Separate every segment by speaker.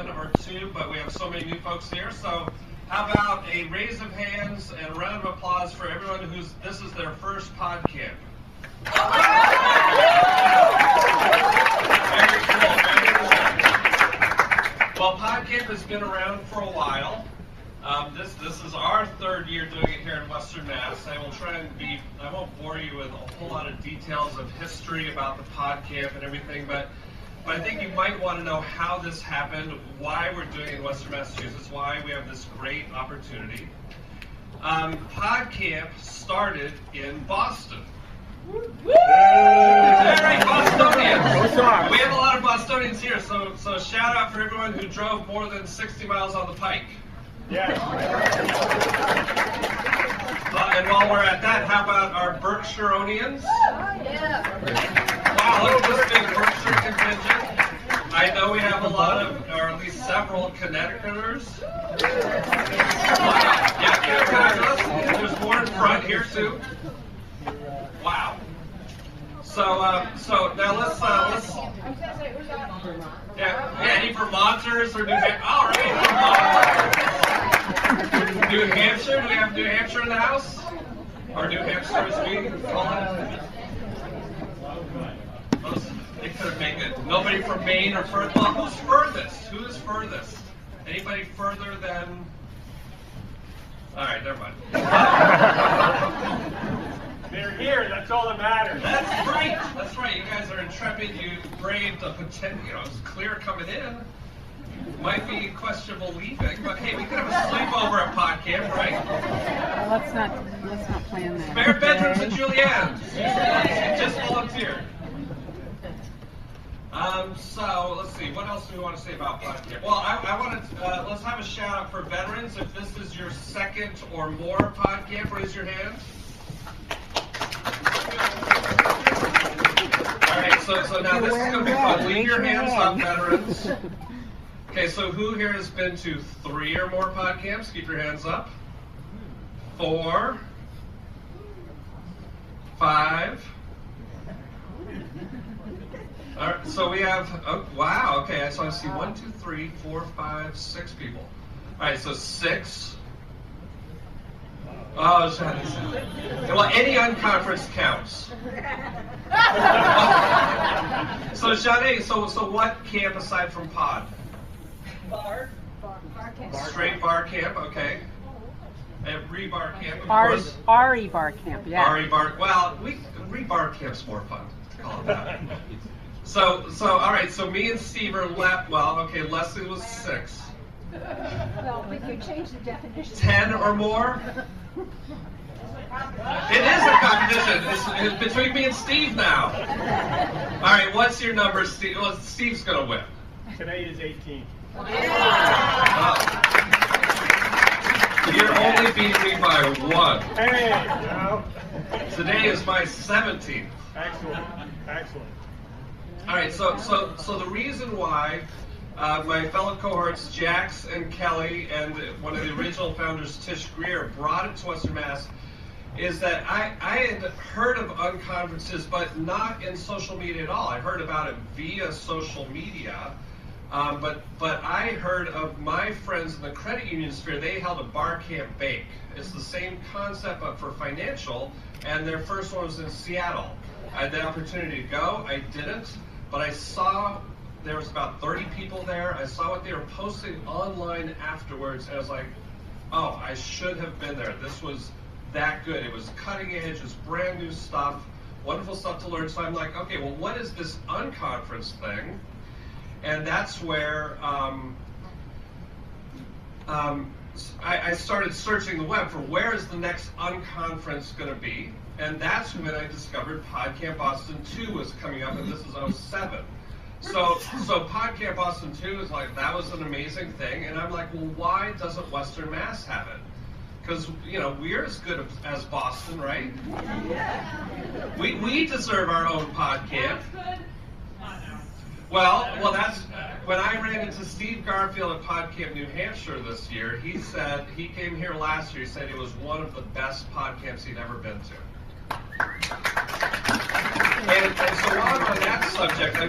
Speaker 1: one or two, but we have so many new folks here. So how about a raise of hands and a round of applause for everyone this is their first Podcamp. Very cool, very cool. Well, Podcamp has been around for a while. This is our third year doing it here in Western Mass. I won't bore you with a whole lot of details of history about the Podcamp and everything, but I think you might want to know how this happened, why we're doing it in Western Massachusetts, why we have this great opportunity. Podcamp started in Boston. Very Bostonians. We have a lot of Bostonians here, so shout out for everyone who drove more than 60 miles on the Pike.
Speaker 2: Yeah.
Speaker 1: And while we're at that, how about our Berkshire-onians?
Speaker 3: Yeah.
Speaker 1: Wow, look at this big Berkshire contingent. I know we have a lot of, or at least several Connecticuters. Wow. Yeah, there's more in front here too. Wow. So now let's any Vermonters or New Hampshire? All right. New Hampshire? Do we have New Hampshire in the house? Or New Hampshire as we call it? They couldn't make it. Nobody from Maine or further. Well, who's furthest? Who is furthest? Anybody further than? All right, never mind.
Speaker 2: They're here. That's all that matters.
Speaker 1: That's right. That's right. You guys are intrepid. You braved the potential. It's clear coming in. Might be questionable leaving, but hey, we could have a sleepover at Podcamp, right?
Speaker 4: Well, let's not plan that.
Speaker 1: Spare bedrooms at Julianne. She just volunteered. So let's see. What else do we want to say about Podcamp? Well, I want to let's have a shout out for veterans. If this is your second or more Podcamp, raise your hand. All right. So now this is going to be fun. Leave your hands up, veterans. Okay, so who here has been to 3 or more Podcamps? Keep your hands up. 4, 5. All right, so we have, oh, wow, okay, so I see 1, 2, 3, 4, 5, 6 people. All right, so 6. Oh, well, any unconference counts. So, Jeanne, so what camp aside from Pod?
Speaker 3: Bar camp.
Speaker 1: Straight bar camp, okay. And rebar camp, of course.
Speaker 4: RE bar camp, yeah.
Speaker 1: RE bar, well, rebar camp's more fun, call it that. So, all right, so me and Steve are left, well, okay, Leslie was 6.
Speaker 3: Well, if you change the definition.
Speaker 1: 10 or more? It is a competition. It's between me and Steve now. All right, what's your number, Steve? Well, Steve's going to win.
Speaker 2: Today is 18.
Speaker 1: You're only beating me by 1.
Speaker 2: Hey, no.
Speaker 1: Today is my 17th.
Speaker 2: Excellent. Excellent.
Speaker 1: All right, so the reason why my fellow cohorts, Jax and Kelly, and one of the original founders, Tish Greer, brought it to Western Mass is that I had heard of unconferences, but not in social media at all. I heard about it via social media. But I heard of my friends in the credit union sphere. They held a bar camp bake. It's the same concept, but for financial. And their first one was in Seattle. I had the opportunity to go. I didn't, but I saw there was about 30 people there. I saw what they were posting online afterwards, and I was like, oh, I should have been there. This was that good. It was cutting edge. It was brand new stuff, wonderful stuff to learn. So I'm like, okay, well, what is this unconference thing? And that's where I started searching the web for where is the next unconference going to be. And that's when I discovered Podcamp Boston 2 was coming up, and this is 07. So Podcamp Boston 2 is like, that was an amazing thing. And I'm like, well, why doesn't Western Mass have it? Because, we're as good as Boston, right? We deserve our own Podcamp. Well, that's when I ran into Steve Garfield at Podcamp New Hampshire this year. He said he came here last year. He said it was one of the best Podcamps he'd ever been to. And so while I'm on that subject, I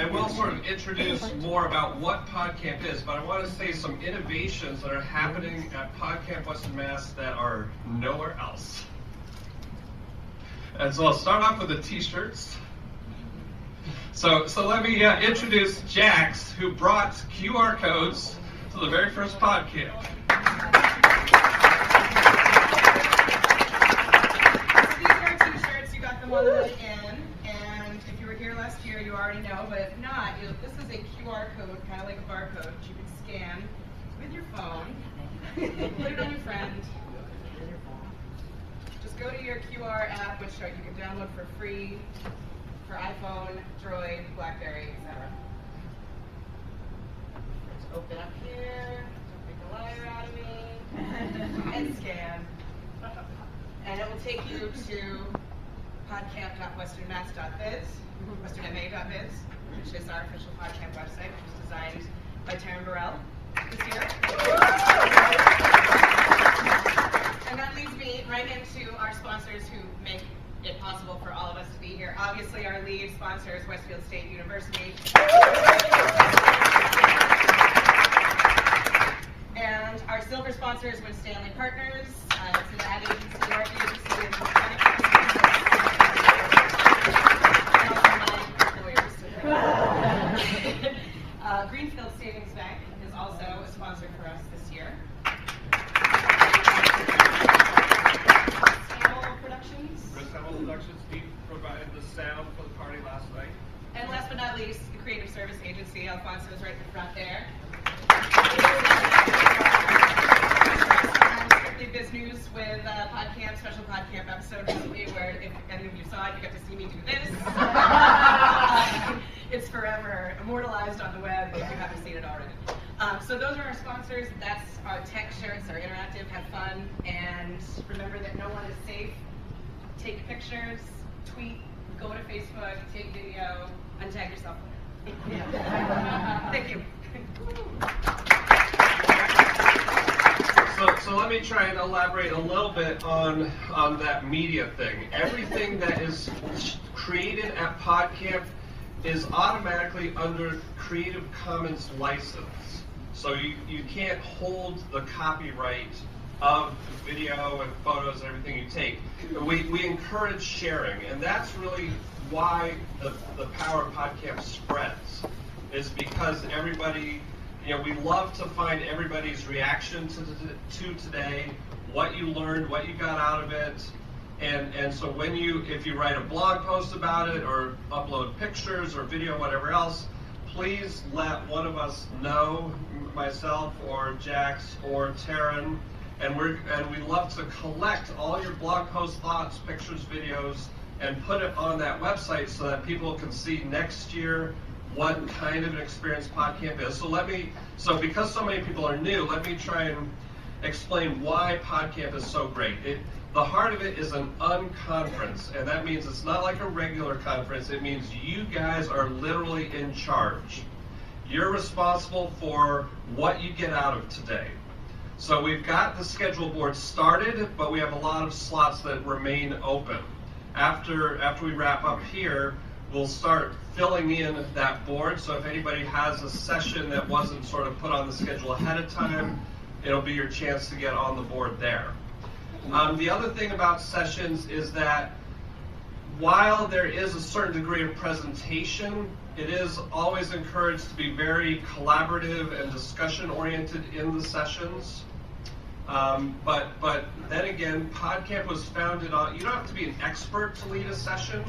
Speaker 1: will sort of introduce more about what Podcamp is, but I want to say some innovations that are happening at Podcamp Western Mass that are nowhere else. And so I'll start off with the t-shirts. So let me introduce Jax, who brought QR codes to the very first Podcamp.
Speaker 5: These are t-shirts, you got them on the way in, and if you were here last year, you already know, but if not, this is a QR code, kind of like a barcode, that you can scan with your phone, put it on your friend. Just go to your QR app, which you can download for free for iPhone, Droid, BlackBerry, etc. Just open up here, don't make a liar out of me, and scan. And it will take you to podcamp.westernmass.biz, westernma.biz, which is our official Podcamp website, which was designed by Taryn Burrell this year. And that leads me right into our sponsors who make it possible for all of us to be here. Obviously, our lead sponsor is Westfield State University. And our silver sponsor is Win Stanley Partners. It's an ad agency, marketing agency, and also my lawyers. Greenfield Savings Bank is also a sponsor for us this year.
Speaker 1: Steve provided the sound for the party last night.
Speaker 5: And last but not least, the Creative Service Agency. Alfonso is right in the front there. Strictly Biz News with Podcamp, special Podcamp episode recently where if any of you saw it, you got to see me do this. It's forever immortalized on the web if you haven't seen it already. So those are our sponsors. That's our tech shirts, our interactive, have fun, and remember that no one is safe. Take pictures, tweet, go to Facebook, take video, and tag yourself later. Thank you.
Speaker 1: So let me try and elaborate a little bit on that media thing. Everything that is created at Podcamp is automatically under Creative Commons license. So you can't hold the copyright of video and photos and everything you take. We encourage sharing, and that's really why the power of Podcamp spreads, is because everybody, we love to find everybody's reaction to today, what you learned, what you got out of it, and so if you write a blog post about it or upload pictures or video, whatever else, please let one of us know, myself or Jax or Taryn. And we love to collect all your blog post thoughts, pictures, videos, and put it on that website so that people can see next year what kind of an experience Podcamp is. So because so many people are new, let me try and explain why Podcamp is so great. The heart of it is an unconference, and that means it's not like a regular conference. It means you guys are literally in charge. You're responsible for what you get out of today. So we've got the schedule board started, but we have a lot of slots that remain open. After we wrap up here, we'll start filling in that board. So if anybody has a session that wasn't sort of put on the schedule ahead of time, it'll be your chance to get on the board there. The other thing about sessions is that while there is a certain degree of presentation, it is always encouraged to be very collaborative and discussion-oriented in the sessions. But then again, Podcamp was founded on, you don't have to be an expert to lead a session.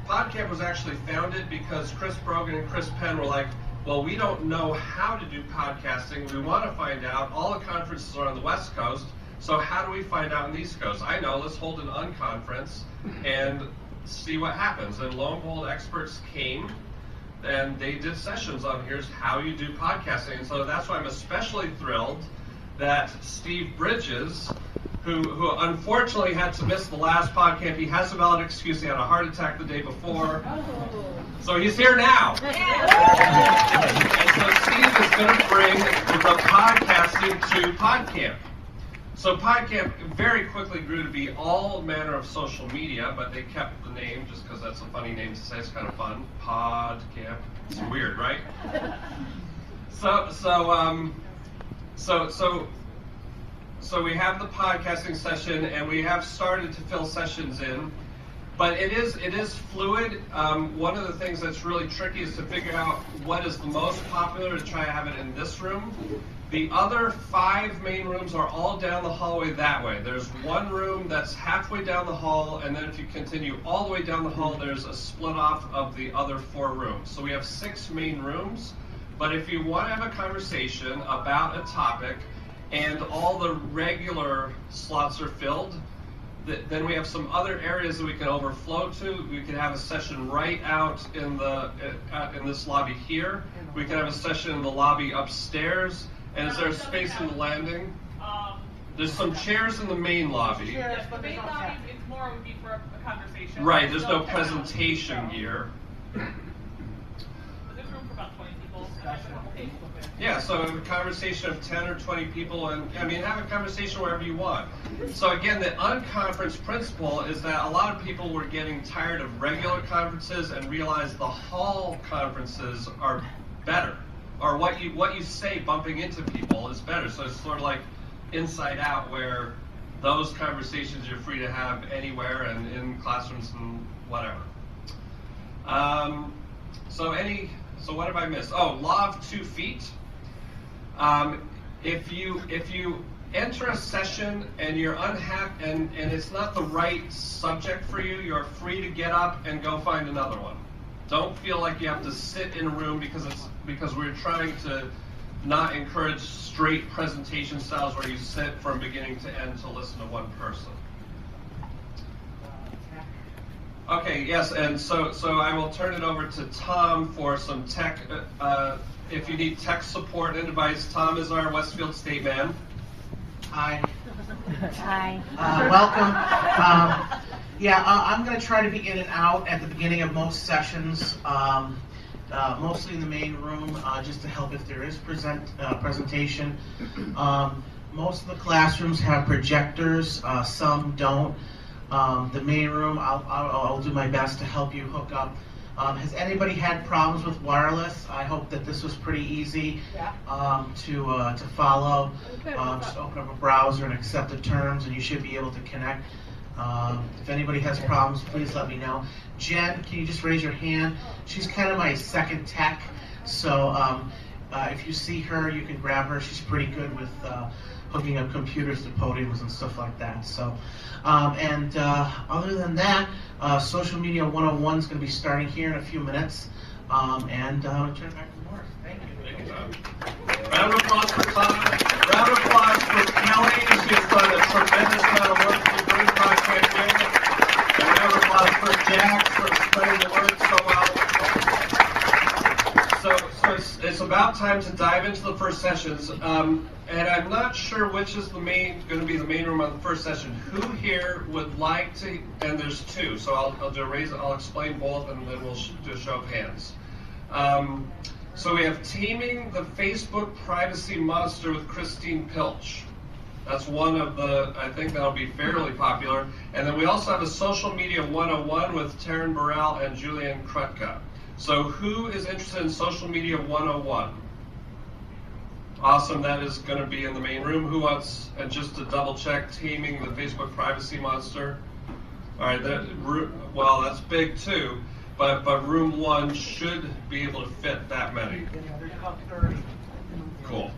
Speaker 1: Podcamp was actually founded because Chris Brogan and Chris Penn were like, well, we don't know how to do podcasting. We want to find out. All the conferences are on the West Coast, so how do we find out on the East Coast? I know, let's hold an unconference and see what happens. And lo and behold, experts came and they did sessions on here's how you do podcasting. And so that's why I'm especially thrilled that Steve Bridges, who unfortunately had to miss the last Podcamp, he has a valid excuse, he had a heart attack the day before. So he's here now. And so Steve is going to bring the podcasting to Podcamp. So Podcamp very quickly grew to be all manner of social media, but they kept the name just because that's a funny name to say. It's kind of fun. Podcamp. It's weird, right? So we have the podcasting session, and we have started to fill sessions in, but it is fluid. One of the things that's really tricky is to figure out what is the most popular to try to have it in this room. The other 5 main rooms are all down the hallway that way. There's one room that's halfway down the hall, and then if you continue all the way down the hall, there's a split off of the other 4 rooms. So we have 6 main rooms, but if you want to have a conversation about a topic and all the regular slots are filled, then we have some other areas that we can overflow to. We can have a session right out in this lobby here. We can have a session in the lobby upstairs. And is there space in the landing? There's some chairs in the main lobby.
Speaker 6: Yes, the main lobby, it's more would be for a conversation.
Speaker 1: Right, there's no presentation gear.
Speaker 6: There's room for about 20 people. And there's a couple tables.
Speaker 1: Yeah, so a conversation of 10 or 20 people, and I mean, have a conversation wherever you want. So again, the unconference principle is that a lot of people were getting tired of regular conferences and realized the hall conferences are better. Or what you say bumping into people is better. So it's sort of like Inside Out, where those conversations you're free to have anywhere and in classrooms and whatever. So what have I missed? Oh, law of 2 feet. If you enter a session and you're unhappy and it's not the right subject for you, you're free to get up and go find another one. Don't feel like you have to sit in a room because we're trying to not encourage straight presentation styles where you sit from beginning to end to listen to one person. Okay, yes, and so I will turn it over to Tom for some tech. If you need tech support and advice, Tom is our Westfield State man.
Speaker 7: Hi.
Speaker 3: Hi.
Speaker 7: Welcome. I'm going to try to be in and out at the beginning of most sessions, mostly in the main room, just to help if there is presentation. Most of the classrooms have projectors, some don't. The main room, I'll do my best to help you hook up. Has anybody had problems with wireless? I hope that this was pretty easy to follow. Just open up a browser and accept the terms, and you should be able to connect. If anybody has problems, please let me know. Jen, can you just raise your hand? She's kind of my second tech, so if you see her, you can grab her. She's pretty good with hooking up computers to podiums and stuff like that. So, other than that, Social Media 101 is going to be starting here in a few minutes. I'll turn it back to Horace. Thank you.
Speaker 1: Thank you, Tom. Round of applause for Tom. Round of applause for Kelly. She's done a tremendous amount of work to bring Podcamp in. And round of applause for Jack for explaining the word so well. So it's about time to dive into the first sessions. And I'm not sure which is going to be the main room on the first session. Who here would like to? And there's 2, so I'll explain both, and then we'll do a show of hands. So we have Taming the Facebook Privacy Monster with Christine Pilch. That's one of the, I think that'll be fairly popular. And then we also have a Social Media 101 with Taryn Burrell and Julianne Krutka. So who is interested in Social Media 101? Awesome, that is going to be in the main room. Who wants, and just to double check, Taming the Facebook Privacy Monster? All right, well, that's big too, but room 1 should be able to fit that many. Cool.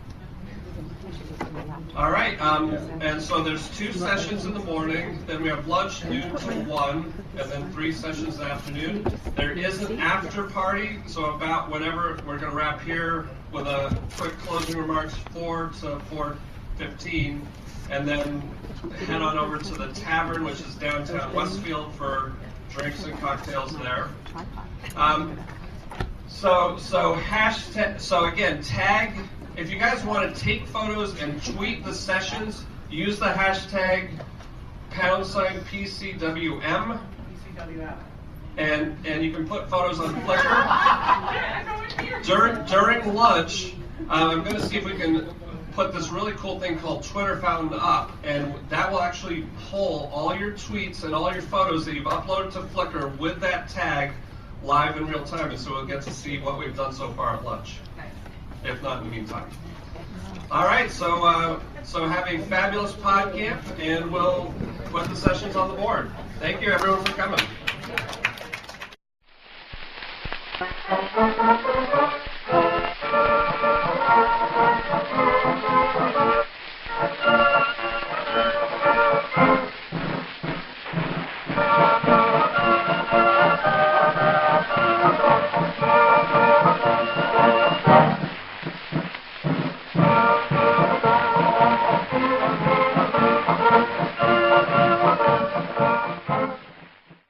Speaker 1: All right, and so there's 2 sessions in the morning, then we have lunch noon to 1, and then 3 sessions in the afternoon. There is an after party, so about whenever we're going to wrap here with a quick closing remarks, 4 to 4:15, and then head on over to the tavern, which is downtown Westfield, for drinks and cocktails there. So again, tag. If you guys want to take photos and tweet the sessions, use the hashtag #PCWM. And you can put photos on Flickr. During lunch, I'm going to see if we can put this really cool thing called Twitter Fountain up, and that will actually pull all your tweets and all your photos that you've uploaded to Flickr with that tag live in real time, and so we'll get to see what we've done so far at lunch, if not in the meantime. All right, so have a fabulous Podcamp, and we'll put the sessions on the board. Thank you, everyone, for coming.
Speaker 8: Thank you.